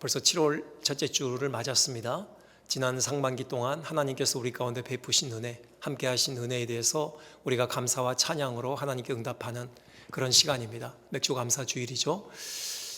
벌써 7월 첫째 주를 맞았습니다. 지난 상반기 동안 하나님께서 우리 가운데 베푸신 은혜, 함께 하신 은혜에 대해서 우리가 감사와 찬양으로 하나님께 응답하는 그런 시간입니다. 맥주 감사 주일이죠.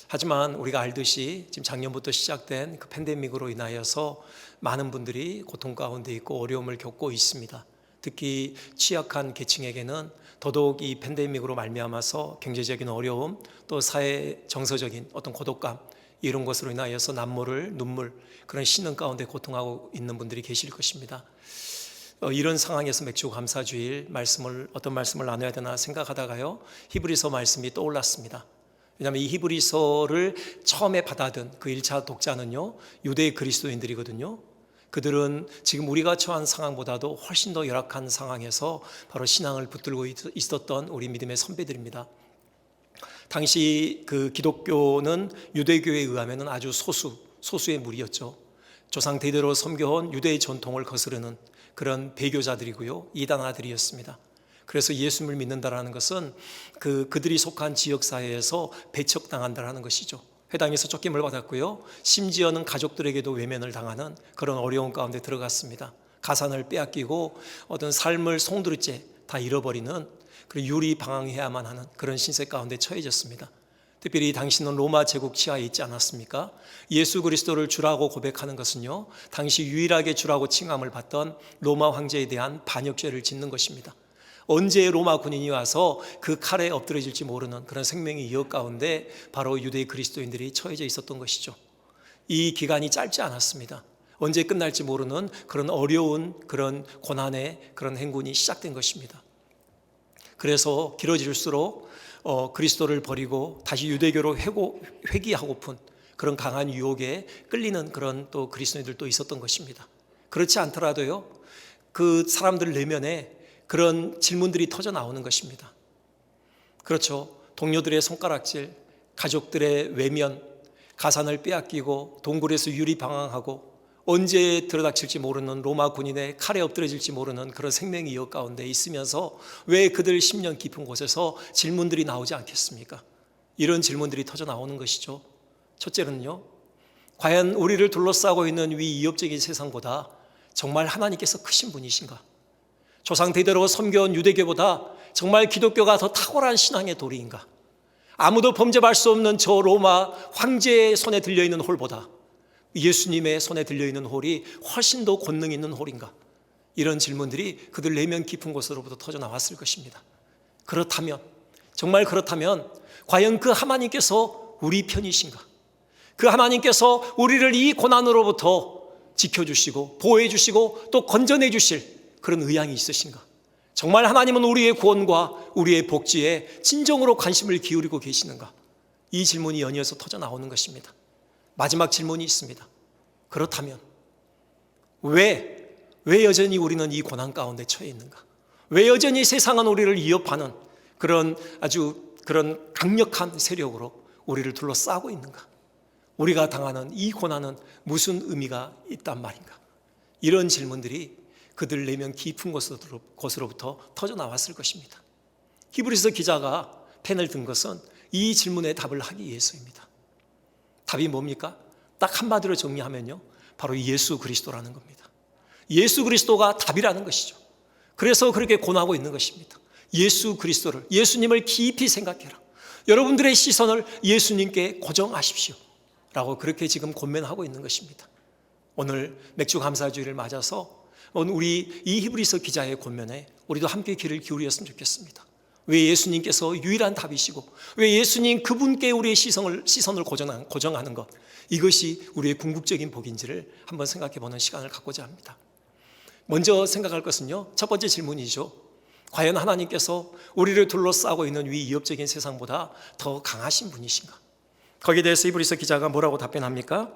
하지만 우리가 알듯이 지금 작년부터 시작된 그 팬데믹으로 인하여서 많은 분들이 고통 가운데 있고 어려움을 겪고 있습니다. 특히 취약한 계층에게는 더더욱 이 팬데믹으로 말미암아서 경제적인 어려움, 또 사회 정서적인 어떤 고독감, 이런 것으로 인하여서 남모를 눈물, 그런 신음 가운데 고통하고 있는 분들이 계실 것입니다. 이런 상황에서 맥주 감사주일 어떤 말씀을 나눠야 되나 생각하다가요, 히브리서 말씀이 떠올랐습니다. 왜냐하면 이 히브리서를 처음에 받아든 그 1차 독자는요, 유대 그리스도인들이거든요. 그들은 지금 우리가 처한 상황보다도 훨씬 더 열악한 상황에서 바로 신앙을 붙들고 있었던 우리 믿음의 선배들입니다. 당시 그 기독교는 유대교에 의하면 아주 소수의 무리였죠. 조상 대대로 섬겨온 유대의 전통을 거스르는 그런 배교자들이고요, 이단아들이었습니다. 그래서 예수님을 믿는다라는 것은 그들이 속한 지역사회에서 배척당한다라는 것이죠. 회당에서 쫓김을 받았고요, 심지어는 가족들에게도 외면을 당하는 그런 어려운 가운데 들어갔습니다. 가산을 빼앗기고 어떤 삶을 송두리째 다 잃어버리는, 그리고 유리방황해야만 하는 그런 신세 가운데 처해졌습니다. 특별히 당신은 로마 제국 치하에 있지 않았습니까? 예수 그리스도를 주라고 고백하는 것은요, 당시 유일하게 주라고 칭함을 받던 로마 황제에 대한 반역죄를 짓는 것입니다. 언제 로마 군인이 와서 그 칼에 엎드려질지 모르는 그런 생명의 위협 가운데 바로 유대 그리스도인들이 처해져 있었던 것이죠. 이 기간이 짧지 않았습니다. 언제 끝날지 모르는 그런 어려운 그런 고난의 그런 행군이 시작된 것입니다. 그래서 길어질수록 그리스도를 버리고 다시 유대교로 회귀하고픈 그런 강한 유혹에 끌리는 그런 또 그리스도인들도 있었던 것입니다. 그렇지 않더라도요, 그 사람들 내면에 그런 질문들이 터져 나오는 것입니다. 그렇죠. 동료들의 손가락질, 가족들의 외면, 가산을 빼앗기고 동굴에서 유리방황하고 언제 들어닥칠지 모르는 로마 군인의 칼에 엎드려질지 모르는 그런 생명의 위협 가운데 있으면서 왜 그들 10년 깊은 곳에서 질문들이 나오지 않겠습니까? 이런 질문들이 터져 나오는 것이죠. 첫째는요, 과연 우리를 둘러싸고 있는 이 위협적인 세상보다 정말 하나님께서 크신 분이신가? 조상 대대로 섬겨온 유대교보다 정말 기독교가 더 탁월한 신앙의 도리인가? 아무도 범접할 수 없는 저 로마 황제의 손에 들려있는 홀보다 예수님의 손에 들려있는 홀이 훨씬 더 권능 있는 홀인가? 이런 질문들이 그들 내면 깊은 곳으로부터 터져 나왔을 것입니다. 그렇다면, 정말 그렇다면 과연 그 하나님께서 우리 편이신가? 그 하나님께서 우리를 이 고난으로부터 지켜주시고 보호해 주시고 또 건져내 주실 그런 의향이 있으신가? 정말 하나님은 우리의 구원과 우리의 복지에 진정으로 관심을 기울이고 계시는가? 이 질문이 연이어서 터져 나오는 것입니다. 마지막 질문이 있습니다. 그렇다면 왜 여전히 우리는 이 고난 가운데 처해 있는가? 왜 여전히 세상은 우리를 위협하는 그런 강력한 세력으로 우리를 둘러싸고 있는가? 우리가 당하는 이 고난은 무슨 의미가 있단 말인가? 이런 질문들이 그들 내면 깊은 곳으로부터 터져 나왔을 것입니다. 히브리서 기자가 펜을 든 것은 이 질문에 답을 하기 위해서입니다. 답이 뭡니까? 딱 한마디로 정리하면요, 바로 예수 그리스도라는 겁니다. 예수 그리스도가 답이라는 것이죠. 그래서 그렇게 고뇌하고 있는 것입니다. 예수 그리스도를, 예수님을 깊이 생각해라. 여러분들의 시선을 예수님께 고정하십시오 라고 그렇게 지금 권면하고 있는 것입니다. 오늘 맥주 감사주일을 맞아서 우리 이 히브리서 기자의 권면에 우리도 함께 귀를 기울였으면 좋겠습니다. 왜 예수님께서 유일한 답이시고 왜 예수님 그분께 우리의 시선을 고정하는 것, 이것이 우리의 궁극적인 복인지를 한번 생각해 보는 시간을 갖고자 합니다. 먼저 생각할 것은요, 첫 번째 질문이죠. 과연 하나님께서 우리를 둘러싸고 있는 이 위협적인 세상보다 더 강하신 분이신가? 거기에 대해서 히브리서 기자가 뭐라고 답변합니까?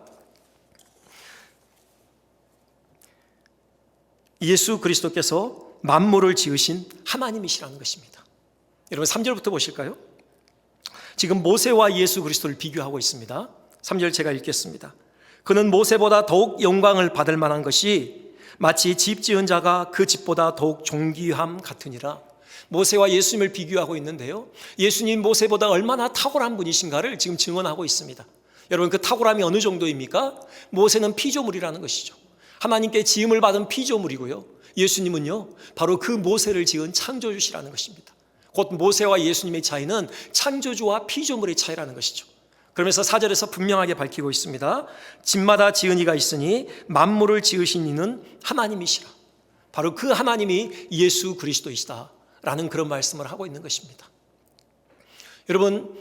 예수 그리스도께서 만물을 지으신 하나님이시라는 것입니다. 여러분 3절부터 보실까요? 지금 모세와 예수 그리스도를 비교하고 있습니다. 3절 제가 읽겠습니다. 그는 모세보다 더욱 영광을 받을 만한 것이 마치 집 지은 자가 그 집보다 더욱 존귀함 같으니라. 모세와 예수님을 비교하고 있는데요, 예수님 모세보다 얼마나 탁월한 분이신가를 지금 증언하고 있습니다. 여러분, 그 탁월함이 어느 정도입니까? 모세는 피조물이라는 것이죠. 하나님께 지음을 받은 피조물이고요. 예수님은요, 바로 그 모세를 지은 창조주시라는 것입니다. 곧 모세와 예수님의 차이는 창조주와 피조물의 차이라는 것이죠. 그러면서 4절에서 분명하게 밝히고 있습니다. 집마다 지은 이가 있으니 만물을 지으신 이는 하나님이시라. 바로 그 하나님이 예수 그리스도이시다라는 그런 말씀을 하고 있는 것입니다. 여러분,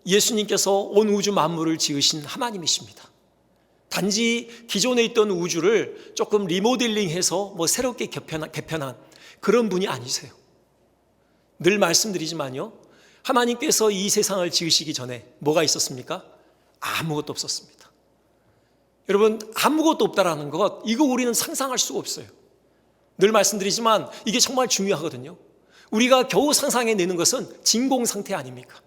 예수님께서 온 우주 만물을 지으신 하나님이십니다. 단지 기존에 있던 우주를 조금 리모델링해서 새롭게 개편한 그런 분이 아니세요. 늘 말씀드리지만요, 하나님께서 이 세상을 지으시기 전에 뭐가 있었습니까? 아무것도 없었습니다. 여러분, 아무것도 없다라는 것, 이거 우리는 상상할 수가 없어요. 늘 말씀드리지만 이게 정말 중요하거든요. 우리가 겨우 상상해내는 것은 진공 상태 아닙니까?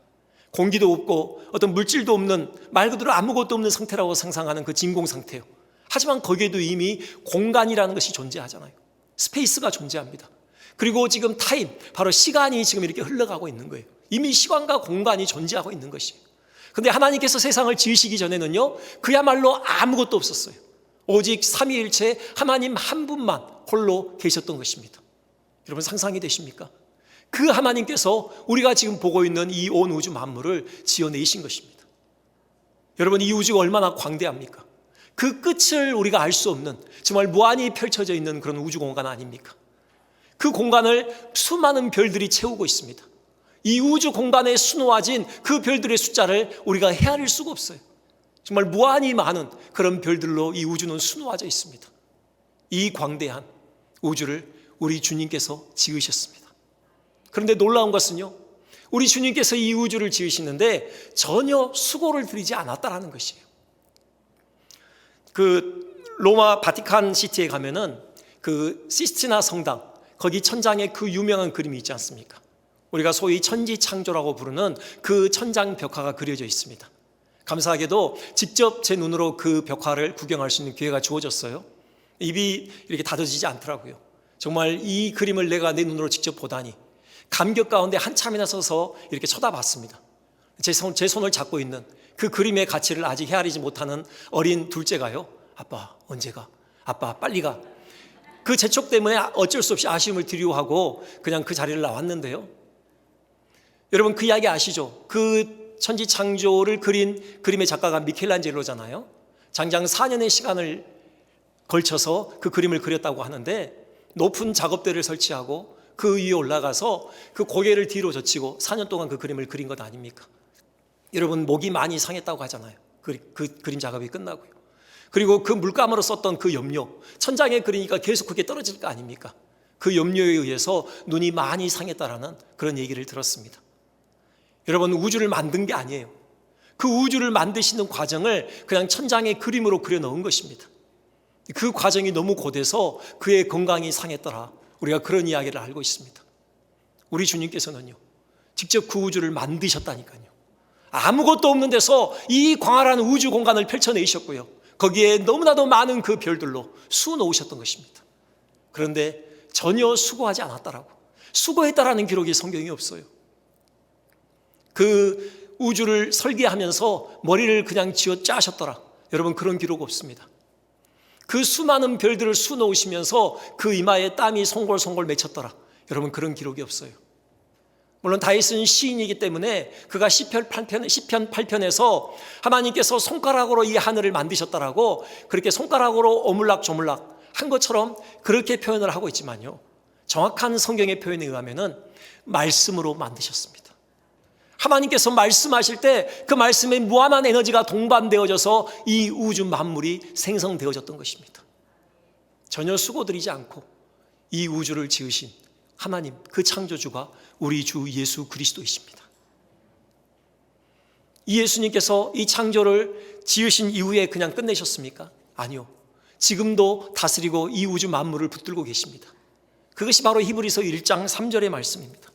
공기도 없고 어떤 물질도 없는, 말 그대로 아무것도 없는 상태라고 상상하는 그 진공 상태요. 하지만 거기에도 이미 공간이라는 것이 존재하잖아요. 스페이스가 존재합니다. 그리고 지금 타임, 바로 시간이 지금 이렇게 흘러가고 있는 거예요. 이미 시간과 공간이 존재하고 있는 것이에요. 그런데 하나님께서 세상을 지으시기 전에는요, 그야말로 아무것도 없었어요. 오직 삼위일체 하나님 한 분만 홀로 계셨던 것입니다. 여러분, 상상이 되십니까? 그 하나님께서 우리가 지금 보고 있는 이 온 우주 만물을 지어내신 것입니다. 여러분, 이 우주가 얼마나 광대합니까? 그 끝을 우리가 알 수 없는, 정말 무한히 펼쳐져 있는 그런 우주 공간 아닙니까? 그 공간을 수많은 별들이 채우고 있습니다. 이 우주 공간에 수놓아진 그 별들의 숫자를 우리가 헤아릴 수가 없어요. 정말 무한히 많은 그런 별들로 이 우주는 수놓아져 있습니다. 이 광대한 우주를 우리 주님께서 지으셨습니다. 그런데 놀라운 것은요, 우리 주님께서 이 우주를 지으시는데 전혀 수고를 들이지 않았다라는 것이에요. 그 로마 바티칸 시티에 가면은 그 시스티나 성당, 거기 천장에 그 유명한 그림이 있지 않습니까? 우리가 소위 천지창조라고 부르는 그 천장 벽화가 그려져 있습니다. 감사하게도 직접 제 눈으로 그 벽화를 구경할 수 있는 기회가 주어졌어요. 입이 이렇게 닫아지지 않더라고요. 정말 이 그림을 내가 내 눈으로 직접 보다니 감격 가운데 한참이나 서서 이렇게 쳐다봤습니다. 제 손을 잡고 있는 그 그림의 가치를 아직 헤아리지 못하는 어린 둘째가요, 아빠 언제 가? 아빠 빨리 가. 그 재촉 때문에 어쩔 수 없이 아쉬움을 드리워하고 그냥 그 자리를 나왔는데요. 여러분, 그 이야기 아시죠? 그 천지창조를 그린 그림의 작가가 미켈란젤로잖아요. 장장 4년의 시간을 걸쳐서 그 그림을 그렸다고 하는데, 높은 작업대를 설치하고 그 위에 올라가서 그 고개를 뒤로 젖히고 4년 동안 그 그림을 그린 것 아닙니까? 여러분, 목이 많이 상했다고 하잖아요. 그 그림 작업이 끝나고요. 그리고 그 물감으로 썼던 그 염료, 천장에 그리니까 계속 그게 떨어질 거 아닙니까? 그 염료에 의해서 눈이 많이 상했다라는 그런 얘기를 들었습니다. 여러분, 우주를 만든 게 아니에요. 그 우주를 만드시는 과정을 그냥 천장에 그림으로 그려 넣은 것입니다. 그 과정이 너무 고돼서 그의 건강이 상했더라, 우리가 그런 이야기를 알고 있습니다. 우리 주님께서는요, 직접 그 우주를 만드셨다니까요. 아무것도 없는 데서 이 광활한 우주 공간을 펼쳐내셨고요, 거기에 너무나도 많은 그 별들로 수놓으셨던 것입니다. 그런데 전혀 수고하지 않았다라고, 수고했다라는 기록이 성경에 없어요. 그 우주를 설계하면서 머리를 그냥 쥐어 짜셨더라, 여러분, 그런 기록 없습니다. 그 수많은 별들을 수놓으시면서 그 이마에 땀이 송골송골 맺혔더라, 여러분, 그런 기록이 없어요. 물론 다윗은 시인이기 때문에 그가 시편 8편에서 하나님께서 손가락으로 이 하늘을 만드셨다라고 그렇게 손가락으로 오물락조물락 한 것처럼 그렇게 표현을 하고 있지만요, 정확한 성경의 표현에 의하면은 말씀으로 만드셨습니다. 하나님께서 말씀하실 때 그 말씀에 무한한 에너지가 동반되어져서 이 우주 만물이 생성되어졌던 것입니다. 전혀 수고들이지 않고 이 우주를 지으신 하나님, 그 창조주가 우리 주 예수 그리스도이십니다. 이 예수님께서 이 창조를 지으신 이후에 그냥 끝내셨습니까? 아니요. 지금도 다스리고 이 우주 만물을 붙들고 계십니다. 그것이 바로 히브리서 1장 3절의 말씀입니다.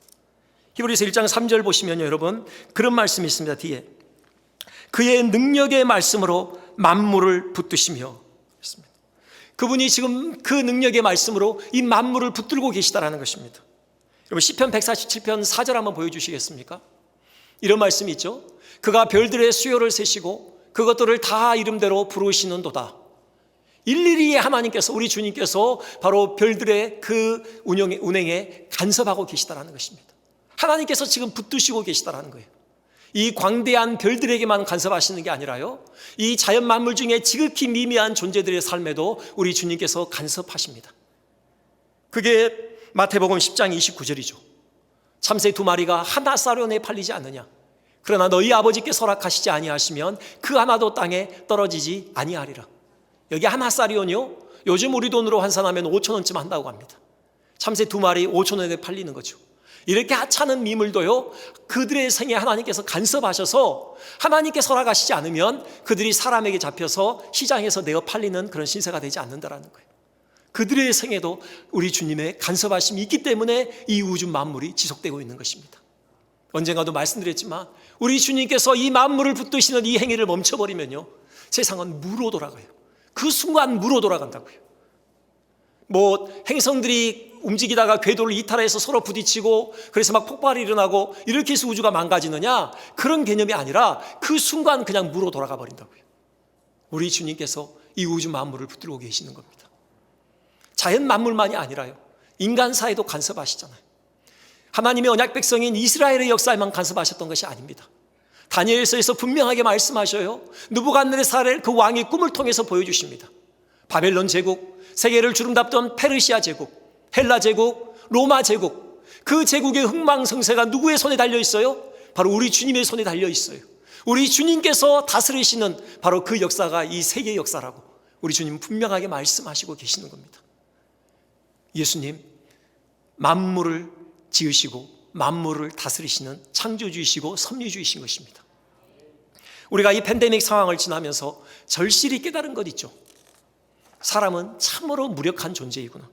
히브리서 1장 3절 보시면요, 여러분, 그런 말씀이 있습니다. 뒤에 그의 능력의 말씀으로 만물을 붙드시며, 그분이 지금 그 능력의 말씀으로 이 만물을 붙들고 계시다라는 것입니다. 여러분, 시편 147편 4절 한번 보여주시겠습니까? 이런 말씀이 있죠. 그가 별들의 수요를 세시고 그것들을 다 이름대로 부르시는도다. 일일이 하나님께서, 우리 주님께서 바로 별들의 그 운행에 간섭하고 계시다라는 것입니다. 하나님께서 지금 붙드시고 계시다라는 거예요. 이 광대한 별들에게만 간섭하시는 게 아니라요, 이 자연 만물 중에 지극히 미미한 존재들의 삶에도 우리 주님께서 간섭하십니다. 그게 마태복음 10장 29절이죠. 참새 2마리가 하나 쌀원에 팔리지 않느냐. 그러나 너희 아버지께 허락하시지 아니하시면 그 하나도 땅에 떨어지지 아니하리라. 여기 하나 쌀이온요, 요즘 우리 돈으로 환산하면 5,000원쯤 한다고 합니다. 참새 2마리 5,000원에 팔리는 거죠. 이렇게 하찮은 미물도요, 그들의 생에 하나님께서 간섭하셔서 하나님께서 허락하시지 않으면 그들이 사람에게 잡혀서 시장에서 내어 팔리는 그런 신세가 되지 않는다라는 거예요. 그들의 생에도 우리 주님의 간섭하심이 있기 때문에 이 우주 만물이 지속되고 있는 것입니다. 언젠가도 말씀드렸지만 우리 주님께서 이 만물을 붙드시는 이 행위를 멈춰버리면요, 세상은 무로 돌아가요. 그 순간 무로 돌아간다고요. 행성들이 움직이다가 궤도를 이탈해서 서로 부딪히고 그래서 막 폭발이 일어나고 이렇게 해서 우주가 망가지느냐, 그런 개념이 아니라 그 순간 그냥 무로 돌아가 버린다고요. 우리 주님께서 이 우주 만물을 붙들고 계시는 겁니다. 자연 만물만이 아니라요, 인간 사회도 간섭하시잖아요. 하나님의 언약 백성인 이스라엘의 역사에만 간섭하셨던 것이 아닙니다. 다니엘서에서 분명하게 말씀하셔요. 느부갓네살 그 왕의 꿈을 통해서 보여주십니다. 바벨론 제국, 세계를 주름잡던 페르시아 제국, 헬라 제국, 로마 제국, 그 제국의 흥망성쇠가 누구의 손에 달려 있어요? 바로 우리 주님의 손에 달려 있어요. 우리 주님께서 다스리시는 바로 그 역사가 이 세계 역사라고 우리 주님은 분명하게 말씀하시고 계시는 겁니다. 예수님, 만물을 지으시고 만물을 다스리시는 창조주이시고 섭리주이신 것입니다. 우리가 이 팬데믹 상황을 지나면서 절실히 깨달은 것 있죠. 사람은 참으로 무력한 존재이구나.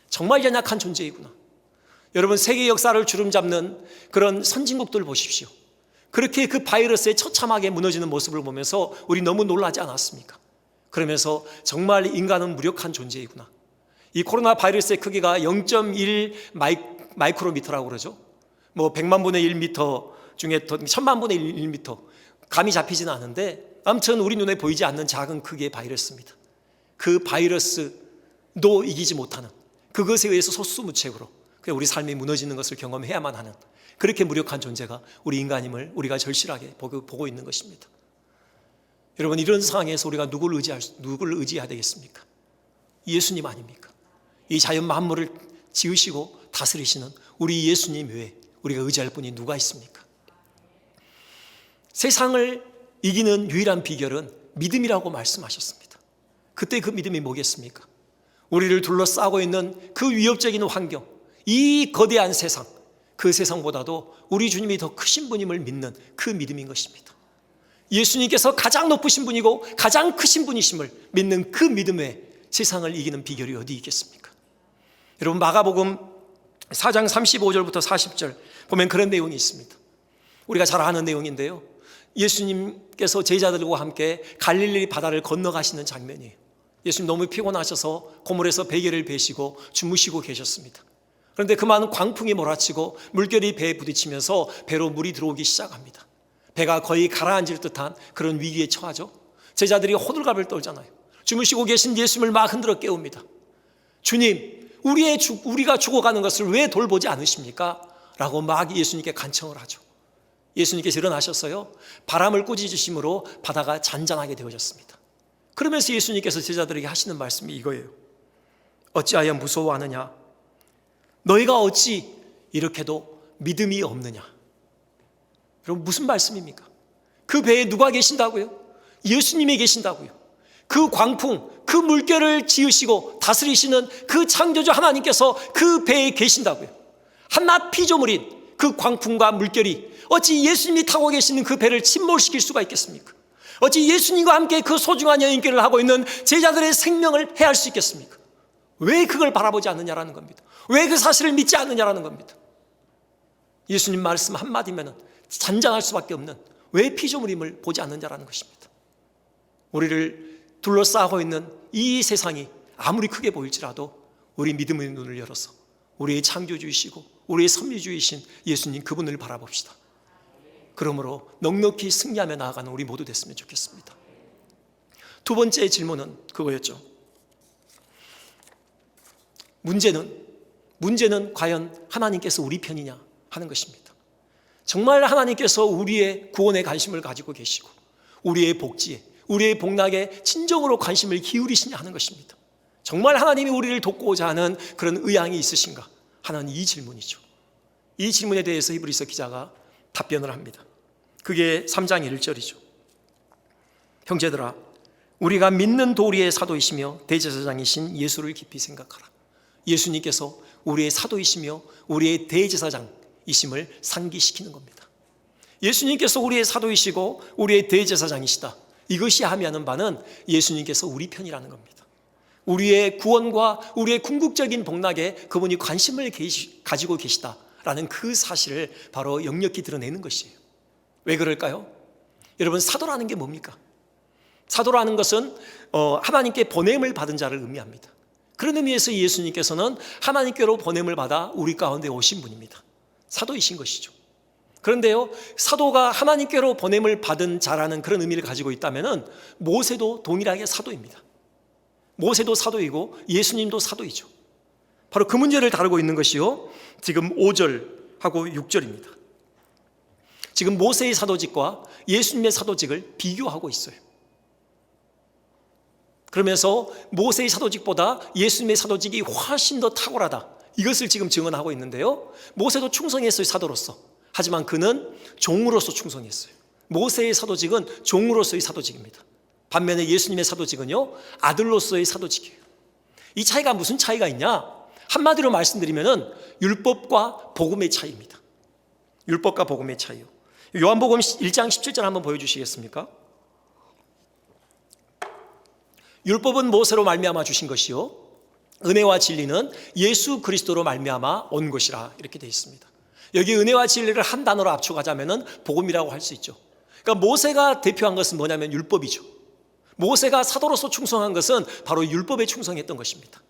정말 연약한 존재이구나. 여러분, 세계 역사를 주름잡는 그런 선진국들 보십시오. 그렇게 그 바이러스에 처참하게 무너지는 모습을 보면서 우리 너무 놀라지 않았습니까? 그러면서 정말 인간은 무력한 존재이구나. 이 코로나 바이러스의 크기가 0.1 마이크로미터라고 그러죠. 100만 분의 1미터 중에 1000만 분의 1미터, 감이 잡히지는 않은데 아무튼 우리 눈에 보이지 않는 작은 크기의 바이러스입니다. 그 바이러스도 이기지 못하는, 그것에 의해서 속수무책으로 우리 삶이 무너지는 것을 경험해야만 하는 그렇게 무력한 존재가 우리 인간임을 우리가 절실하게 보고 있는 것입니다. 여러분, 이런 상황에서 우리가 누구를 의지해야 되겠습니까? 예수님 아닙니까? 이 자연 만물을 지으시고 다스리시는 우리 예수님 외에 우리가 의지할 분이 누가 있습니까? 세상을 이기는 유일한 비결은 믿음이라고 말씀하셨습니다. 그때 그 믿음이 뭐겠습니까? 우리를 둘러싸고 있는 그 위협적인 환경, 이 거대한 세상, 그 세상보다도 우리 주님이 더 크신 분임을 믿는 그 믿음인 것입니다. 예수님께서 가장 높으신 분이고 가장 크신 분이심을 믿는 그 믿음에 세상을 이기는 비결이 어디 있겠습니까? 여러분, 마가복음 4장 35절부터 40절 보면 그런 내용이 있습니다. 우리가 잘 아는 내용인데요, 예수님께서 제자들과 함께 갈릴리 바다를 건너가시는 장면이에요. 예수님 너무 피곤하셔서 고물에서 베개를 베시고 주무시고 계셨습니다. 그런데 그만 광풍이 몰아치고 물결이 배에 부딪히면서 배로 물이 들어오기 시작합니다. 배가 거의 가라앉을 듯한 그런 위기에 처하죠. 제자들이 호들갑을 떨잖아요. 주무시고 계신 예수님을 막 흔들어 깨웁니다. 주님, 우리가 죽어가는 것을 왜 돌보지 않으십니까? 라고 막 예수님께 간청을 하죠. 예수님께서 일어나셨어요. 바람을 꾸짖으심으로 바다가 잔잔하게 되어졌습니다. 그러면서 예수님께서 제자들에게 하시는 말씀이 이거예요. 어찌하여 무서워하느냐? 너희가 어찌 이렇게도 믿음이 없느냐? 여러분, 무슨 말씀입니까? 그 배에 누가 계신다고요? 예수님이 계신다고요. 그 광풍, 그 물결을 지으시고 다스리시는 그 창조주 하나님께서 그 배에 계신다고요. 한낱 피조물인 그 광풍과 물결이 어찌 예수님이 타고 계시는 그 배를 침몰시킬 수가 있겠습니까? 어찌 예수님과 함께 그 소중한 여행길을 하고 있는 제자들의 생명을 해할 수 있겠습니까? 왜 그걸 바라보지 않느냐라는 겁니다. 왜 그 사실을 믿지 않느냐라는 겁니다. 예수님 말씀 한마디면 잔잔할 수밖에 없는 왜 피조물임을 보지 않느냐라는 것입니다. 우리를 둘러싸고 있는 이 세상이 아무리 크게 보일지라도 우리 믿음의 눈을 열어서 우리의 창조주이시고 우리의 섭리주이신 예수님, 그분을 바라봅시다. 그러므로 넉넉히 승리하며 나아가는 우리 모두 됐으면 좋겠습니다. 두 번째 질문은 그거였죠. 문제는 과연 하나님께서 우리 편이냐 하는 것입니다. 정말 하나님께서 우리의 구원에 관심을 가지고 계시고 우리의 복지에, 우리의 복락에 진정으로 관심을 기울이시냐 하는 것입니다. 정말 하나님이 우리를 돕고자 하는 그런 의향이 있으신가 하는 이 질문이죠. 이 질문에 대해서 히브리서 기자가 답변을 합니다. 그게 3장 1절이죠. 형제들아, 우리가 믿는 도리의 사도이시며 대제사장이신 예수를 깊이 생각하라. 예수님께서 우리의 사도이시며 우리의 대제사장이심을 상기시키는 겁니다. 예수님께서 우리의 사도이시고 우리의 대제사장이시다. 이것이 함의하는 바는 예수님께서 우리 편이라는 겁니다. 우리의 구원과 우리의 궁극적인 복락에 그분이 관심을 가지고 계시다라는 그 사실을 바로 역력히 드러내는 것이에요. 왜 그럴까요? 여러분, 사도라는 게 뭡니까? 사도라는 것은 하나님께 보냄을 받은 자를 의미합니다. 그런 의미에서 예수님께서는 하나님께로 보냄을 받아 우리 가운데 오신 분입니다. 사도이신 것이죠. 그런데요, 사도가 하나님께로 보냄을 받은 자라는 그런 의미를 가지고 있다면 모세도 동일하게 사도입니다. 모세도 사도이고 예수님도 사도이죠. 바로 그 문제를 다루고 있는 것이요, 지금 5절하고 6절입니다. 지금 모세의 사도직과 예수님의 사도직을 비교하고 있어요. 그러면서 모세의 사도직보다 예수님의 사도직이 훨씬 더 탁월하다, 이것을 지금 증언하고 있는데요, 모세도 충성했어요, 사도로서. 하지만 그는 종으로서 충성했어요. 모세의 사도직은 종으로서의 사도직입니다. 반면에 예수님의 사도직은요, 아들로서의 사도직이에요. 이 차이가 무슨 차이가 있냐? 한마디로 말씀드리면 율법과 복음의 차이입니다. 율법과 복음의 차이요. 요한복음 1장 17절 한번 보여주시겠습니까? 율법은 모세로 말미암아 주신 것이요, 은혜와 진리는 예수 그리스도로 말미암아 온 것이라, 이렇게 되어 있습니다. 여기 은혜와 진리를 한 단어로 압축하자면 복음이라고 할 수 있죠. 그러니까 모세가 대표한 것은 뭐냐면 율법이죠. 모세가 사도로서 충성한 것은 바로 율법에 충성했던 것입니다.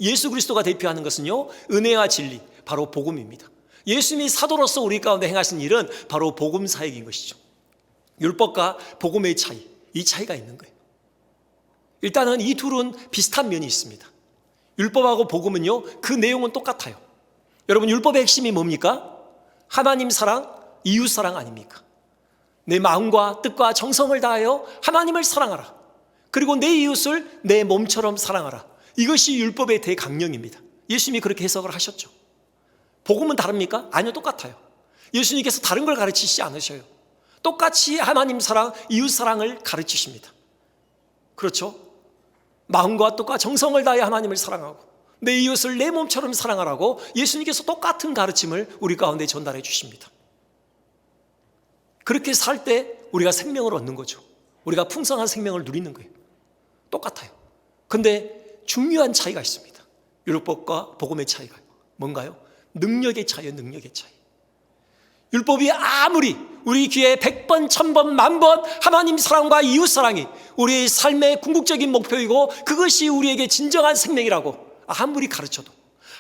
예수 그리스도가 대표하는 것은요, 은혜와 진리, 바로 복음입니다. 예수님이 사도로서 우리 가운데 행하신 일은 바로 복음 사역인 것이죠. 율법과 복음의 차이, 이 차이가 있는 거예요. 일단은 이 둘은 비슷한 면이 있습니다. 율법하고 복음은요, 그 내용은 똑같아요. 여러분, 율법의 핵심이 뭡니까? 하나님 사랑, 이웃 사랑 아닙니까? 내 마음과 뜻과 정성을 다하여 하나님을 사랑하라. 그리고 내 이웃을 내 몸처럼 사랑하라. 이것이 율법의 대강령입니다. 예수님이 그렇게 해석을 하셨죠. 복음은 다릅니까? 아니요, 똑같아요. 예수님께서 다른 걸 가르치시지 않으셔요. 똑같이 하나님 사랑, 이웃 사랑을 가르치십니다. 그렇죠? 마음과 뜻과 정성을 다해 하나님을 사랑하고 내 이웃을 내 몸처럼 사랑하라고 예수님께서 똑같은 가르침을 우리 가운데 전달해 주십니다. 그렇게 살 때 우리가 생명을 얻는 거죠. 우리가 풍성한 생명을 누리는 거예요. 똑같아요. 그런데 중요한 차이가 있습니다. 율법과 복음의 차이가 뭔가요? 능력의 차이예요. 능력의 차이. 율법이 아무리 우리 귀에 100번, 1000번, 10,000번 하나님 사랑과 이웃 사랑이 우리의 삶의 궁극적인 목표이고 그것이 우리에게 진정한 생명이라고 아무리 가르쳐도,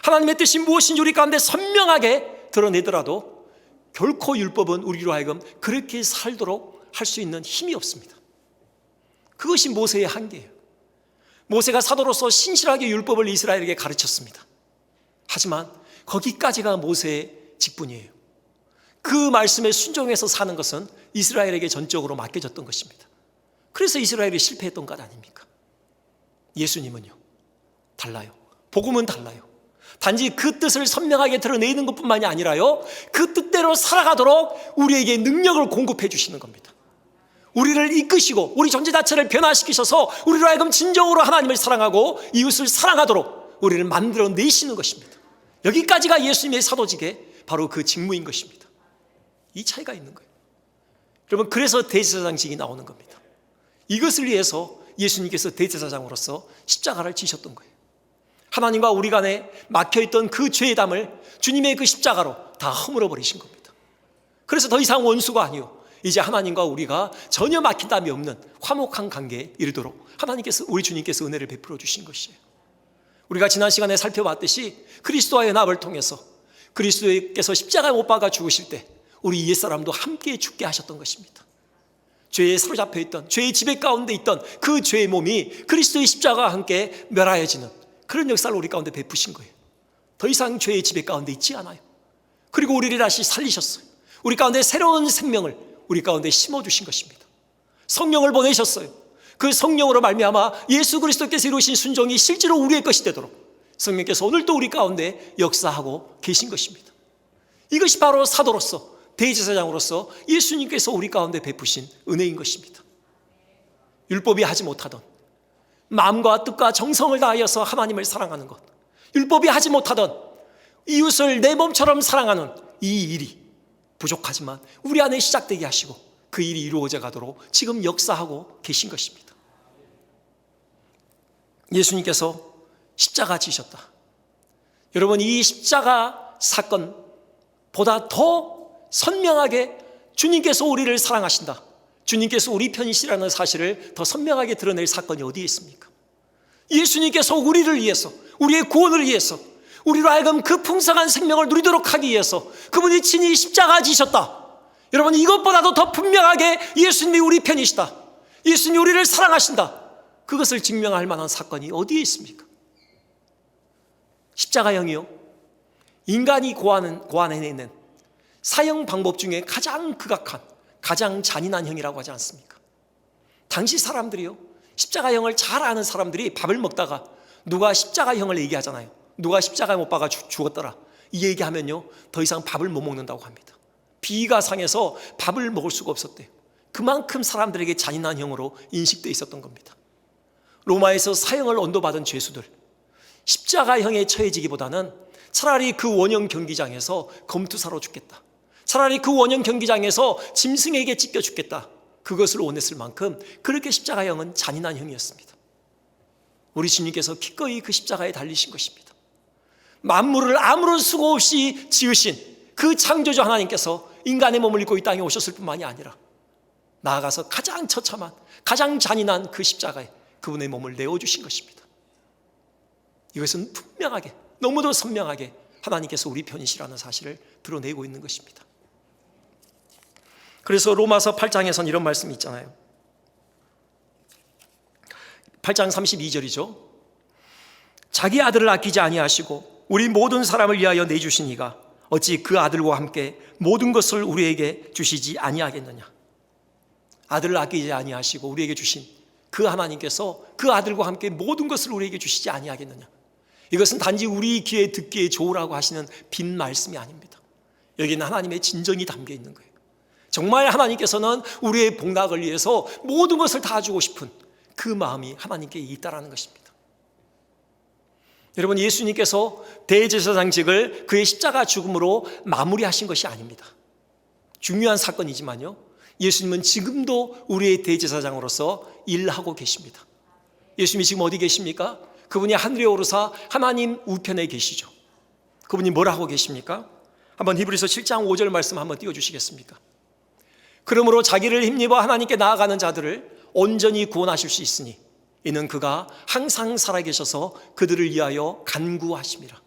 하나님의 뜻이 무엇인지 우리 가운데 선명하게 드러내더라도 결코 율법은 우리로 하여금 그렇게 살도록 할 수 있는 힘이 없습니다. 그것이 모세의 한계예요. 모세가 사도로서 신실하게 율법을 이스라엘에게 가르쳤습니다. 하지만 거기까지가 모세의 직분이에요. 그 말씀에 순종해서 사는 것은 이스라엘에게 전적으로 맡겨졌던 것입니다. 그래서 이스라엘이 실패했던 것 아닙니까? 예수님은요, 달라요. 복음은 달라요. 단지 그 뜻을 선명하게 드러내는 것뿐만이 아니라요, 그 뜻대로 살아가도록 우리에게 능력을 공급해 주시는 겁니다. 우리를 이끄시고 우리 존재 자체를 변화시키셔서 우리로 하여금 진정으로 하나님을 사랑하고 이웃을 사랑하도록 우리를 만들어내시는 것입니다. 여기까지가 예수님의 사도직의 바로 그 직무인 것입니다. 이 차이가 있는 거예요. 여러분, 그래서 대제사장직이 나오는 겁니다. 이것을 위해서 예수님께서 대제사장으로서 십자가를 지셨던 거예요. 하나님과 우리 간에 막혀있던 그 죄의 담을 주님의 그 십자가로 다 허물어 버리신 겁니다. 그래서 더 이상 원수가 아니요, 이제 하나님과 우리가 전혀 막힌 담이 없는 화목한 관계에 이르도록 하나님께서, 우리 주님께서 은혜를 베풀어 주신 것이에요. 우리가 지난 시간에 살펴봤듯이 그리스도와 연합을 통해서 그리스도께서 십자가에 못 박아 죽으실 때 우리 옛사람도 함께 죽게 하셨던 것입니다. 죄에 사로잡혀 있던, 죄의 지배 가운데 있던 그 죄의 몸이 그리스도의 십자가와 함께 멸하여지는 그런 역사를 우리 가운데 베푸신 거예요. 더 이상 죄의 지배 가운데 있지 않아요. 그리고 우리를 다시 살리셨어요. 우리 가운데 새로운 생명을 우리 가운데 심어주신 것입니다. 성령을 보내셨어요. 그 성령으로 말미암아 예수 그리스도께서 이루신 순종이 실제로 우리의 것이 되도록 성령께서 오늘도 우리 가운데 역사하고 계신 것입니다. 이것이 바로 사도로서, 대제사장으로서 예수님께서 우리 가운데 베푸신 은혜인 것입니다. 율법이 하지 못하던 마음과 뜻과 정성을 다하여서 하나님을 사랑하는 것, 율법이 하지 못하던 이웃을 내 몸처럼 사랑하는 이 일이 부족하지만 우리 안에 시작되게 하시고 그 일이 이루어져 가도록 지금 역사하고 계신 것입니다. 예수님께서 십자가 지셨다. 여러분, 이 십자가 사건보다 더 선명하게 주님께서 우리를 사랑하신다, 주님께서 우리 편이시라는 사실을 더 선명하게 드러낼 사건이 어디에 있습니까? 예수님께서 우리를 위해서, 우리의 구원을 위해서, 우리로 하여금 그 풍성한 생명을 누리도록 하기 위해서 그분이 친히 십자가 지셨다. 여러분, 이것보다도 더 분명하게 예수님이 우리 편이시다, 예수님이 우리를 사랑하신다, 그것을 증명할 만한 사건이 어디에 있습니까? 십자가형이요, 인간이 고안해내는 사형 방법 중에 가장 극악한, 가장 잔인한 형이라고 하지 않습니까? 당시 사람들이요, 십자가형을 잘 아는 사람들이 밥을 먹다가 누가 십자가형을 얘기하잖아요. 누가 십자가에 못 박아 죽었더라, 이 얘기하면요 더 이상 밥을 못 먹는다고 합니다. 비위가 상해서 밥을 먹을 수가 없었대요. 그만큼 사람들에게 잔인한 형으로 인식되어 있었던 겁니다. 로마에서 사형을 언도받은 죄수들, 십자가형에 처해지기보다는 차라리 그 원형 경기장에서 검투사로 죽겠다, 차라리 그 원형 경기장에서 짐승에게 찢겨 죽겠다, 그것을 원했을 만큼 그렇게 십자가형은 잔인한 형이었습니다. 우리 주님께서 기꺼이 그 십자가에 달리신 것입니다. 만물을 아무런 수고 없이 지으신 그 창조주 하나님께서 인간의 몸을 입고 이 땅에 오셨을 뿐만이 아니라 나아가서 가장 처참한, 가장 잔인한 그 십자가에 그분의 몸을 내어주신 것입니다. 이것은 분명하게, 너무도 선명하게 하나님께서 우리 편이시라는 사실을 드러내고 있는 것입니다. 그래서 로마서 8장에선 이런 말씀이 있잖아요. 8장 32절이죠. 자기 아들을 아끼지 아니하시고 우리 모든 사람을 위하여 내주신 이가 어찌 그 아들과 함께 모든 것을 우리에게 주시지 아니하겠느냐. 아들을 아끼지 아니하시고 우리에게 주신 그 하나님께서 그 아들과 함께 모든 것을 우리에게 주시지 아니하겠느냐. 이것은 단지 우리 귀에 듣기에 좋으라고 하시는 빈 말씀이 아닙니다. 여기는 하나님의 진정이 담겨 있는 거예요. 정말 하나님께서는 우리의 복락을 위해서 모든 것을 다 주고 싶은 그 마음이 하나님께 있다라는 것입니다. 여러분, 예수님께서 대제사장직을 그의 십자가 죽음으로 마무리하신 것이 아닙니다. 중요한 사건이지만요, 예수님은 지금도 우리의 대제사장으로서 일하고 계십니다. 예수님이 지금 어디 계십니까? 그분이 하늘에 오르사 하나님 우편에 계시죠. 그분이 뭘 하고 계십니까? 한번 히브리서 7장 5절 말씀 한번 띄워주시겠습니까? 그러므로 자기를 힘입어 하나님께 나아가는 자들을 온전히 구원하실 수 있으니 이는 그가 항상 살아계셔서 그들을 위하여 간구하심이라.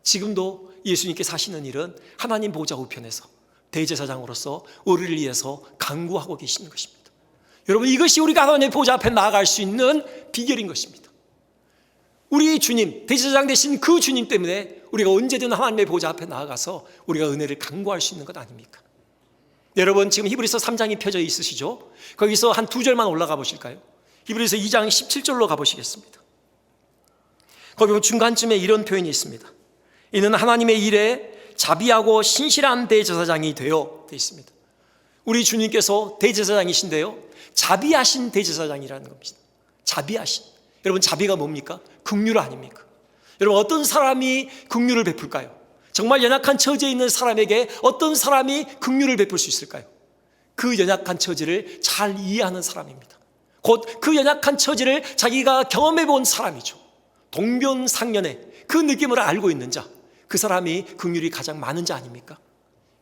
지금도 예수님께서 하시는 일은 하나님 보좌 우편에서 대제사장으로서 우리를 위해서 간구하고 계시는 것입니다. 여러분, 이것이 우리가 하나님의 보좌 앞에 나아갈 수 있는 비결인 것입니다. 우리 주님, 대제사장 되신 그 주님 때문에 우리가 언제든 하나님의 보좌 앞에 나아가서 우리가 은혜를 간구할 수 있는 것 아닙니까? 여러분, 지금 히브리서 3장이 펴져 있으시죠? 거기서 한 두 절만 올라가 보실까요? 히브리서 2장 17절로 가보시겠습니다. 거기 보면 중간쯤에 이런 표현이 있습니다. 이는 하나님의 일에 자비하고 신실한 대제사장이 되어 있습니다. 우리 주님께서 대제사장이신데요, 자비하신 대제사장이라는 겁니다. 자비하신. 여러분, 자비가 뭡니까? 긍휼 아닙니까? 여러분, 어떤 사람이 긍휼을 베풀까요? 정말 연약한 처지에 있는 사람에게 어떤 사람이 긍휼을 베풀 수 있을까요? 그 연약한 처지를 잘 이해하는 사람입니다. 곧 그 연약한 처지를 자기가 경험해 본 사람이죠. 동병상련의 그 느낌을 알고 있는 자, 그 사람이 긍휼이 가장 많은 자 아닙니까?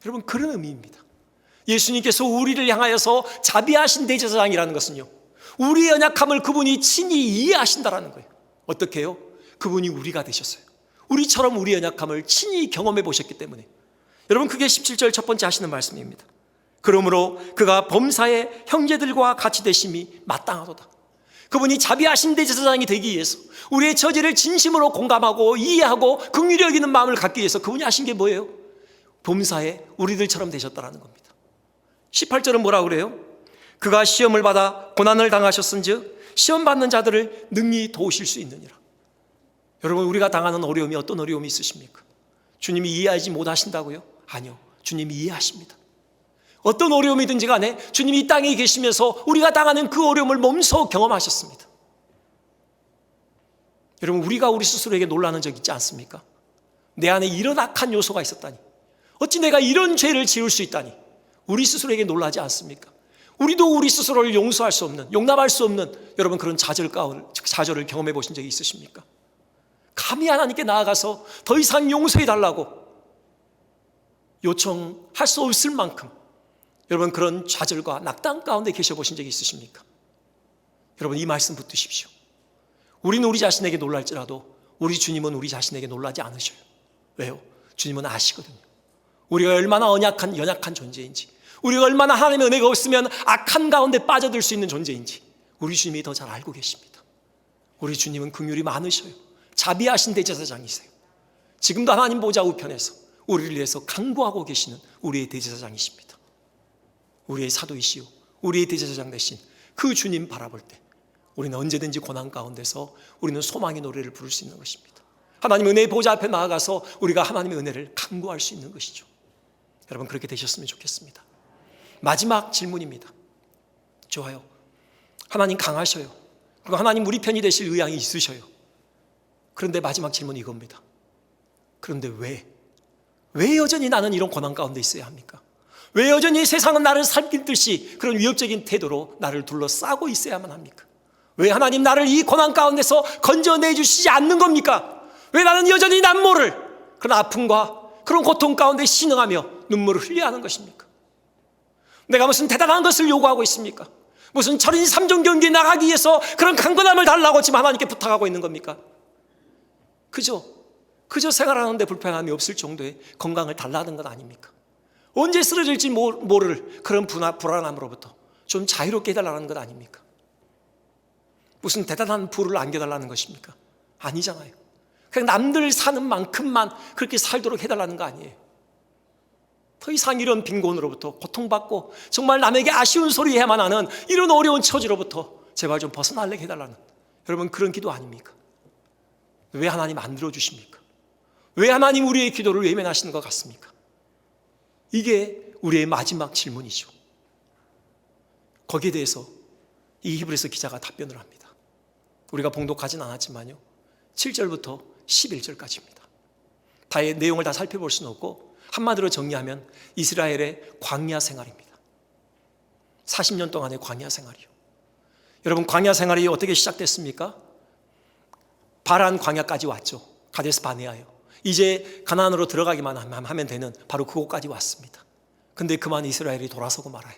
여러분, 그런 의미입니다. 예수님께서 우리를 향하여서 자비하신 대제사장이라는 것은요, 우리의 연약함을 그분이 친히 이해하신다라는 거예요. 어떻게 해요? 그분이 우리가 되셨어요. 우리처럼 우리의 연약함을 친히 경험해 보셨기 때문에 여러분, 그게 17절 첫 번째 하시는 말씀입니다. 그러므로 그가 범사의 형제들과 같이 되심이 마땅하도다. 그분이 자비하신 대제사장이 되기 위해서, 우리의 처지를 진심으로 공감하고 이해하고 긍휼히 여기는 마음을 갖기 위해서 그분이 하신 게 뭐예요? 범사에 우리들처럼 되셨다라는 겁니다. 18절은 뭐라고 그래요? 그가 시험을 받아 고난을 당하셨은즉 시험 받는 자들을 능히 도우실 수 있느니라. 여러분, 우리가 당하는 어려움이 어떤 어려움이 있으십니까? 주님이 이해하지 못하신다고요? 아니요, 주님이 이해하십니다. 어떤 어려움이든지 간에 주님이 이 땅에 계시면서 우리가 당하는 그 어려움을 몸소 경험하셨습니다. 여러분, 우리가 우리 스스로에게 놀라는 적 있지 않습니까? 내 안에 이런 악한 요소가 있었다니, 어찌 내가 이런 죄를 지을 수 있다니, 우리 스스로에게 놀라지 않습니까? 우리도 우리 스스로를 용서할 수 없는, 용납할 수 없는 여러분 그런 좌절을 경험해 보신 적이 있으십니까? 감히 하나님께 나아가서 더 이상 용서해 달라고 요청할 수 없을 만큼 여러분 그런 좌절과 낙담 가운데 계셔보신 적이 있으십니까? 여러분, 이 말씀 붙드십시오. 우리는 우리 자신에게 놀랄지라도 우리 주님은 우리 자신에게 놀라지 않으셔요. 왜요? 주님은 아시거든요. 우리가 얼마나 연약한 존재인지, 우리가 얼마나 하나님의 은혜가 없으면 악한 가운데 빠져들 수 있는 존재인지 우리 주님이 더 잘 알고 계십니다. 우리 주님은 긍휼이 많으셔요. 자비하신 대제사장이세요. 지금도 하나님 보좌 우편에서 우리를 위해서 간구하고 계시는 우리의 대제사장이십니다. 우리의 사도이시요 우리의 대제사장 되신 그 주님 바라볼 때 우리는 언제든지 고난 가운데서 우리는 소망의 노래를 부를 수 있는 것입니다. 하나님 은혜의 보좌 앞에 나아가서 우리가 하나님의 은혜를 간구할 수 있는 것이죠. 여러분, 그렇게 되셨으면 좋겠습니다. 마지막 질문입니다. 좋아요. 하나님 강하셔요. 그리고 하나님 우리 편이 되실 의향이 있으셔요. 그런데 마지막 질문이 이겁니다. 그런데 왜 여전히 나는 이런 고난 가운데 있어야 합니까? 왜 여전히 세상은 나를 살길 듯이 그런 위협적인 태도로 나를 둘러싸고 있어야만 합니까? 왜 하나님 나를 이 고난 가운데서 건져내주시지 않는 겁니까? 왜 나는 여전히 남모를 그런 아픔과 그런 고통 가운데 신음하며 눈물을 흘려야 하는 것입니까? 내가 무슨 대단한 것을 요구하고 있습니까? 무슨 철인 3종 경기에 나가기 위해서 그런 강건함을 달라고 지금 하나님께 부탁하고 있는 겁니까? 그저 생활하는데 불편함이 없을 정도의 건강을 달라는 건 아닙니까? 언제 쓰러질지 모를 그런 불안함으로부터 좀 자유롭게 해달라는 것 아닙니까? 무슨 대단한 부를 안겨달라는 것입니까? 아니잖아요. 그냥 남들 사는 만큼만 그렇게 살도록 해달라는 거 아니에요. 더 이상 이런 빈곤으로부터 고통받고 정말 남에게 아쉬운 소리 해야만 하는 이런 어려운 처지로부터 제발 좀 벗어나게 해달라는, 여러분, 그런 기도 아닙니까? 왜 하나님 안 들어주십니까? 왜 하나님 우리의 기도를 외면하시는 것 같습니까? 이게 우리의 마지막 질문이죠. 거기에 대해서 이 히브리서 기자가 답변을 합니다. 우리가 봉독하진 않았지만요, 7절부터 11절까지입니다. 다의 내용을 다 살펴볼 수는 없고 한마디로 정리하면 이스라엘의 광야 생활입니다. 40년 동안의 광야 생활이요. 여러분, 광야 생활이 어떻게 시작됐습니까? 바란 광야까지 왔죠. 가데스 바네아요. 이제 가나안으로 들어가기만 하면 되는 바로 그곳까지 왔습니다. 근데 그만 이스라엘이 돌아서고 말아요.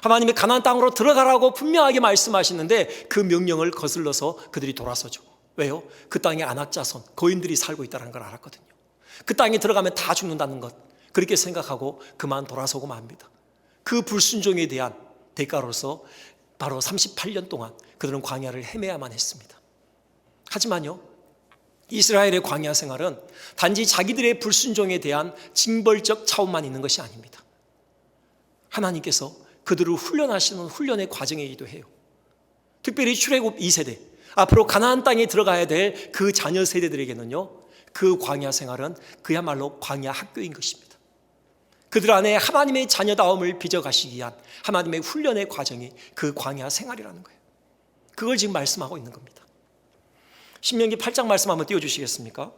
하나님의 가나안 땅으로 들어가라고 분명하게 말씀하시는데 그 명령을 거슬러서 그들이 돌아서죠. 왜요? 그 땅에 안악자손, 거인들이 살고 있다는 걸 알았거든요. 그 땅에 들어가면 다 죽는다는 것, 그렇게 생각하고 그만 돌아서고 맙니다. 그 불순종에 대한 대가로서 바로 38년 동안 그들은 광야를 헤매야만 했습니다. 하지만요, 이스라엘의 광야 생활은 단지 자기들의 불순종에 대한 징벌적 차원만 있는 것이 아닙니다. 하나님께서 그들을 훈련하시는 훈련의 과정이기도 해요. 특별히 출애굽 2세대, 앞으로 가나안 땅에 들어가야 될 그 자녀 세대들에게는요, 그 광야 생활은 그야말로 광야 학교인 것입니다. 그들 안에 하나님의 자녀다움을 빚어가시기 위한 하나님의 훈련의 과정이 그 광야 생활이라는 거예요. 그걸 지금 말씀하고 있는 겁니다. 신명기 8장 말씀 한번 띄워주시겠습니까?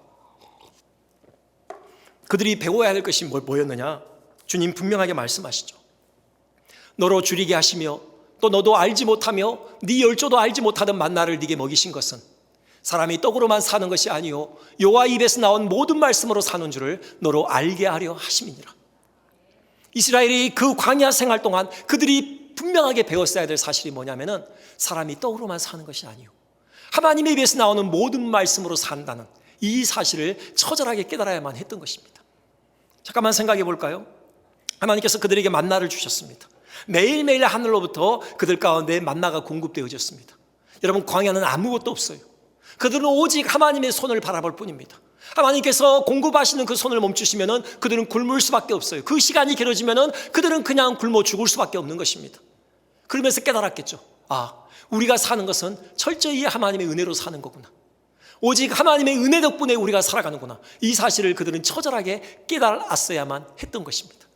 그들이 배워야 할 것이 뭐였느냐? 주님 분명하게 말씀하시죠. 너로 줄이게 하시며 또 너도 알지 못하며 네 열조도 알지 못하던 만나를 네게 먹이신 것은 사람이 떡으로만 사는 것이 아니요 여호와 입에서 나온 모든 말씀으로 사는 줄을 너로 알게 하려 하심이니라. 이스라엘이 그 광야 생활 동안 그들이 분명하게 배웠어야 될 사실이 뭐냐면은 사람이 떡으로만 사는 것이 아니요 하나님의 입에서 나오는 모든 말씀으로 산다는 이 사실을 처절하게 깨달아야만 했던 것입니다. 잠깐만 생각해 볼까요? 하나님께서 그들에게 만나를 주셨습니다. 매일매일 하늘로부터 그들 가운데 만나가 공급되어졌습니다. 여러분, 광야는 아무것도 없어요. 그들은 오직 하나님의 손을 바라볼 뿐입니다. 하나님께서 공급하시는 그 손을 멈추시면 그들은 굶을 수밖에 없어요. 그 시간이 길어지면 그들은 그냥 굶어 죽을 수밖에 없는 것입니다. 그러면서 깨달았겠죠. 우리가 사는 것은 철저히 하나님의 은혜로 사는 거구나. 오직 하나님의 은혜 덕분에 우리가 살아가는구나. 이 사실을 그들은 처절하게 깨달았어야만 했던 것입니다.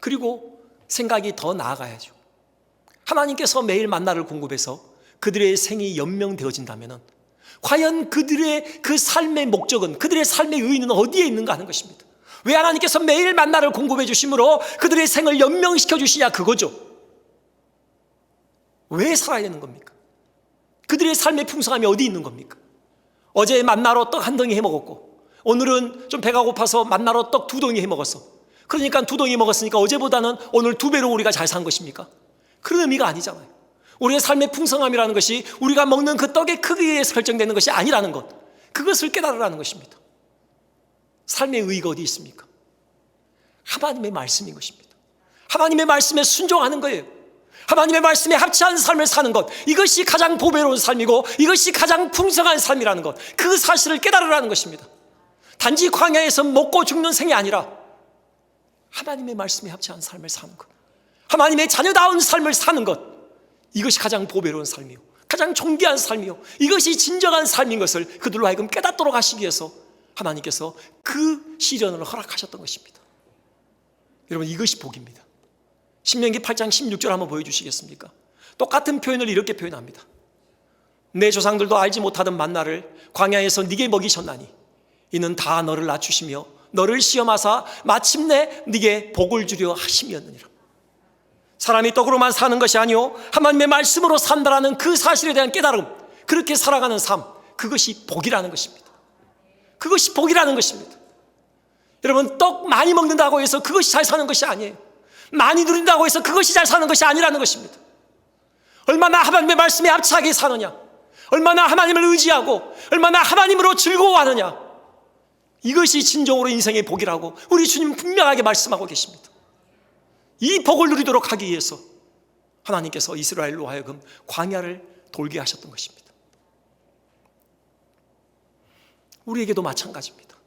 그리고 생각이 더 나아가야죠. 하나님께서 매일 만나를 공급해서 그들의 생이 연명되어진다면 과연 그들의 그 삶의 목적은, 그들의 삶의 의의는 어디에 있는가 하는 것입니다. 왜 하나님께서 매일 만나를 공급해 주심으로 그들의 생을 연명시켜 주시냐, 그거죠. 왜 살아야 되는 겁니까? 그들의 삶의 풍성함이 어디 있는 겁니까? 어제 만나로 떡 한 덩이 해 먹었고 오늘은 좀 배가 고파서 만나로 떡 2덩이 해 먹었어. 그러니까 2덩이 먹었으니까 어제보다는 오늘 2배로 우리가 잘 산 것입니까? 그런 의미가 아니잖아요. 우리의 삶의 풍성함이라는 것이 우리가 먹는 그 떡의 크기에 설정되는 것이 아니라는 것, 그것을 깨달으라는 것입니다. 삶의 의의가 어디 있습니까? 하나님의 말씀인 것입니다. 하나님의 말씀에 순종하는 거예요. 하나님의 말씀에 합치한 삶을 사는 것, 이것이 가장 보배로운 삶이고 이것이 가장 풍성한 삶이라는 것, 그 사실을 깨달으라는 것입니다. 단지 광야에서 먹고 죽는 생이 아니라 하나님의 말씀에 합치한 삶을 사는 것, 하나님의 자녀다운 삶을 사는 것, 이것이 가장 보배로운 삶이요, 가장 존귀한 삶이요, 이것이 진정한 삶인 것을 그들로 하여금 깨닫도록 하시기 위해서 하나님께서 그 시련을 허락하셨던 것입니다. 여러분, 이것이 복입니다. 신명기 8장 16절 한번 보여주시겠습니까? 똑같은 표현을 이렇게 표현합니다. 내 조상들도 알지 못하던 만나를 광야에서 네게 먹이셨나니 이는 다 너를 낮추시며 너를 시험하사 마침내 네게 복을 주려 하심이었느니라. 사람이 떡으로만 사는 것이 아니요 하나님의 말씀으로 산다라는 그 사실에 대한 깨달음, 그렇게 살아가는 삶, 그것이 복이라는 것입니다. 그것이 복이라는 것입니다. 여러분, 떡 많이 먹는다고 해서 그것이 잘 사는 것이 아니에요. 많이 누린다고 해서 그것이 잘 사는 것이 아니라는 것입니다. 얼마나 하나님의 말씀에 합치하게 사느냐, 얼마나 하나님을 의지하고 얼마나 하나님으로 즐거워하느냐, 이것이 진정으로 인생의 복이라고 우리 주님 분명하게 말씀하고 계십니다. 이 복을 누리도록 하기 위해서 하나님께서 이스라엘로 하여금 광야를 돌게 하셨던 것입니다. 우리에게도 마찬가지입니다.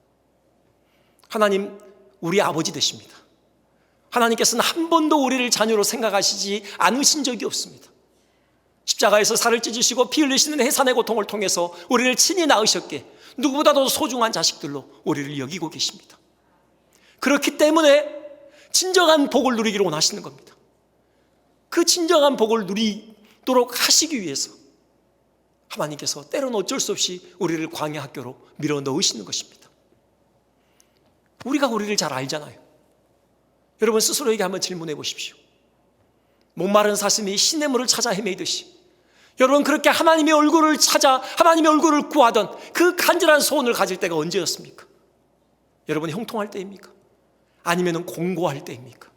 하나님, 우리 아버지 되십니다. 하나님께서는 한 번도 우리를 자녀로 생각하시지 않으신 적이 없습니다. 십자가에서 살을 찢으시고 피 흘리시는 해산의 고통을 통해서 우리를 친히 낳으셨기에 누구보다도 소중한 자식들로 우리를 여기고 계십니다. 그렇기 때문에 진정한 복을 누리기를 원하시는 겁니다. 그 진정한 복을 누리도록 하시기 위해서 하나님께서 때로는 어쩔 수 없이 우리를 광야 학교로 밀어 넣으시는 것입니다. 우리가 우리를 잘 알잖아요. 여러분, 스스로에게 한번 질문해 보십시오. 목마른 사슴이 시냇물을 찾아 헤매이듯이 여러분, 그렇게 하나님의 얼굴을 찾아 하나님의 얼굴을 구하던 그 간절한 소원을 가질 때가 언제였습니까? 여러분, 형통할 때입니까? 아니면 공고할 때입니까?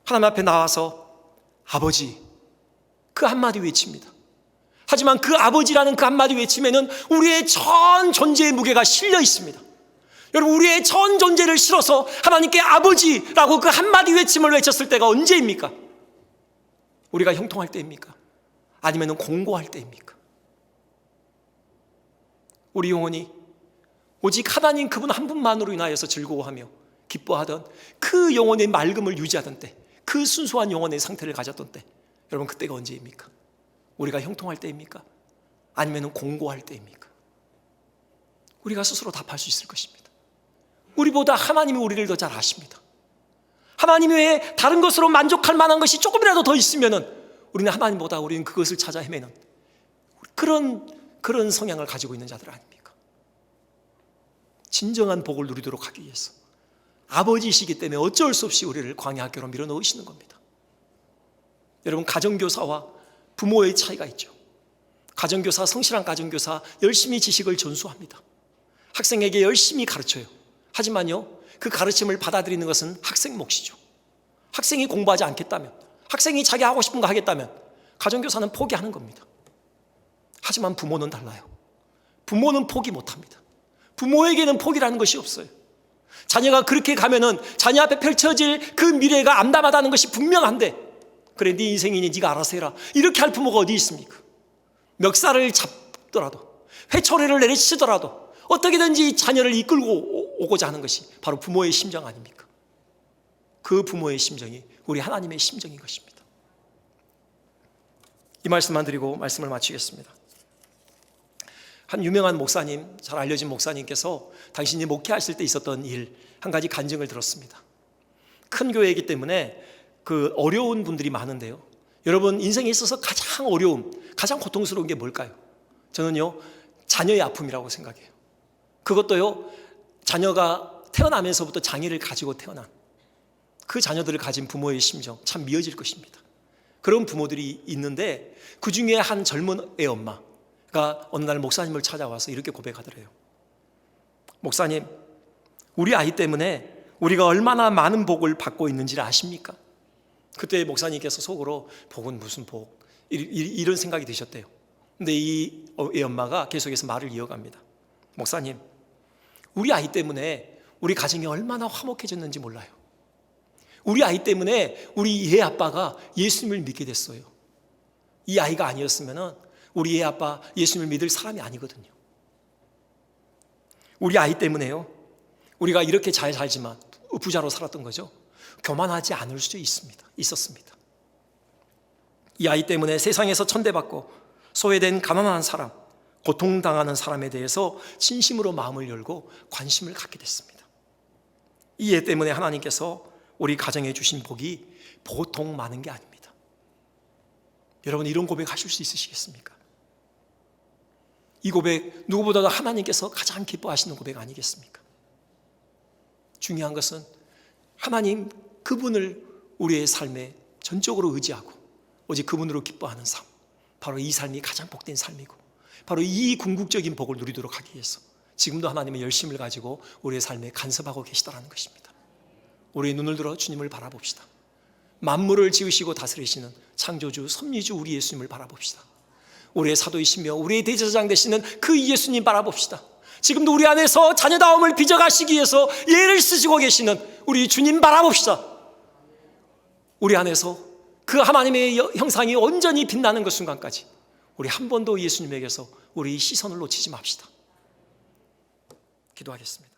하나님 앞에 나와서 아버지, 그 한마디 외칩니다. 하지만 그 아버지라는 그 한마디 외침에는 우리의 전 존재의 무게가 실려 있습니다. 여러분, 우리의 전 존재를 실어서 하나님께 아버지라고 그 한마디 외침을 외쳤을 때가 언제입니까? 우리가 형통할 때입니까? 아니면 공고할 때입니까? 우리 영혼이 오직 하나님 그분 한 분만으로 인하여서 즐거워하며 기뻐하던 그 영혼의 맑음을 유지하던 때, 그 순수한 영혼의 상태를 가졌던 때, 여러분, 그때가 언제입니까? 우리가 형통할 때입니까? 아니면 공고할 때입니까? 우리가 스스로 답할 수 있을 것입니다. 우리보다 하나님이 우리를 더 잘 아십니다. 하나님 외에 다른 것으로 만족할 만한 것이 조금이라도 더 있으면 우리는 하나님보다 우리는 그것을 찾아 헤매는 그런 성향을 가지고 있는 자들 아닙니까? 진정한 복을 누리도록 하기 위해서 아버지이시기 때문에 어쩔 수 없이 우리를 광야 학교로 밀어 넣으시는 겁니다. 여러분, 가정교사와 부모의 차이가 있죠. 가정교사, 성실한 가정교사 열심히 지식을 전수합니다. 학생에게 열심히 가르쳐요. 하지만요, 그 가르침을 받아들이는 것은 학생 몫이죠. 학생이 공부하지 않겠다면, 학생이 자기 하고 싶은 거 하겠다면 가정교사는 포기하는 겁니다. 하지만 부모는 달라요. 부모는 포기 못합니다. 부모에게는 포기라는 것이 없어요. 자녀가 그렇게 가면은 자녀 앞에 펼쳐질 그 미래가 암담하다는 것이 분명한데, 그래 네 인생이니 네가 알아서 해라, 이렇게 할 부모가 어디 있습니까? 멱살을 잡더라도, 회초리를 내리치더라도 어떻게든지 자녀를 이끌고 오고자 하는 것이 바로 부모의 심정 아닙니까? 그 부모의 심정이 우리 하나님의 심정인 것입니다. 이 말씀만 드리고 말씀을 마치겠습니다. 한 유명한 목사님, 잘 알려진 목사님께서 당신이 목회하실 때 있었던 일 한 가지 간증을 들었습니다. 큰 교회이기 때문에 그 어려운 분들이 많은데요, 여러분 인생에 있어서 가장 어려움, 가장 고통스러운 게 뭘까요? 저는요, 자녀의 아픔이라고 생각해요. 그것도요, 자녀가 태어나면서부터 장애를 가지고 태어난 그 자녀들을 가진 부모의 심정, 참 미어질 것입니다. 그런 부모들이 있는데, 그 중에 한 젊은 애 엄마가 어느 날 목사님을 찾아와서 이렇게 고백하더래요. 목사님, 우리 아이 때문에 우리가 얼마나 많은 복을 받고 있는지를 아십니까? 그때 목사님께서 속으로 복은 무슨 복, 이런 생각이 드셨대요. 근데 이 애 엄마가 계속해서 말을 이어갑니다. 목사님, 우리 아이 때문에 우리 가정이 얼마나 화목해졌는지 몰라요. 우리 아이 때문에 우리 애 아빠가 예수님을 믿게 됐어요. 이 아이가 아니었으면 우리 애 아빠 예수님을 믿을 사람이 아니거든요. 우리 아이 때문에요, 우리가 이렇게 잘 살지만 부자로 살았던 거죠. 교만하지 않을 수 있었습니다. 이 아이 때문에 세상에서 천대받고 소외된 가난한 사람, 고통당하는 사람에 대해서 진심으로 마음을 열고 관심을 갖게 됐습니다. 이 애 때문에 하나님께서 우리 가정에 주신 복이 보통 많은 게 아닙니다. 여러분, 이런 고백하실 수 있으시겠습니까? 이 고백 누구보다도 하나님께서 가장 기뻐하시는 고백 아니겠습니까? 중요한 것은 하나님 그분을 우리의 삶에 전적으로 의지하고 오직 그분으로 기뻐하는 삶, 바로 이 삶이 가장 복된 삶이고, 바로 이 궁극적인 복을 누리도록 하기 위해서 지금도 하나님의 열심을 가지고 우리의 삶에 간섭하고 계시다는 것입니다. 우리의 눈을 들어 주님을 바라봅시다. 만물을 지으시고 다스리시는 창조주, 섭리주 우리 예수님을 바라봅시다. 우리의 사도이시며 우리의 대제사장 되시는 그 예수님 바라봅시다. 지금도 우리 안에서 자녀다움을 빚어가시기 위해서 예를 쓰시고 계시는 우리 주님 바라봅시다. 우리 안에서 그 하나님의 형상이 온전히 빛나는 그 순간까지 우리 한 번도 예수님에게서 우리 시선을 놓치지 맙시다. 기도하겠습니다.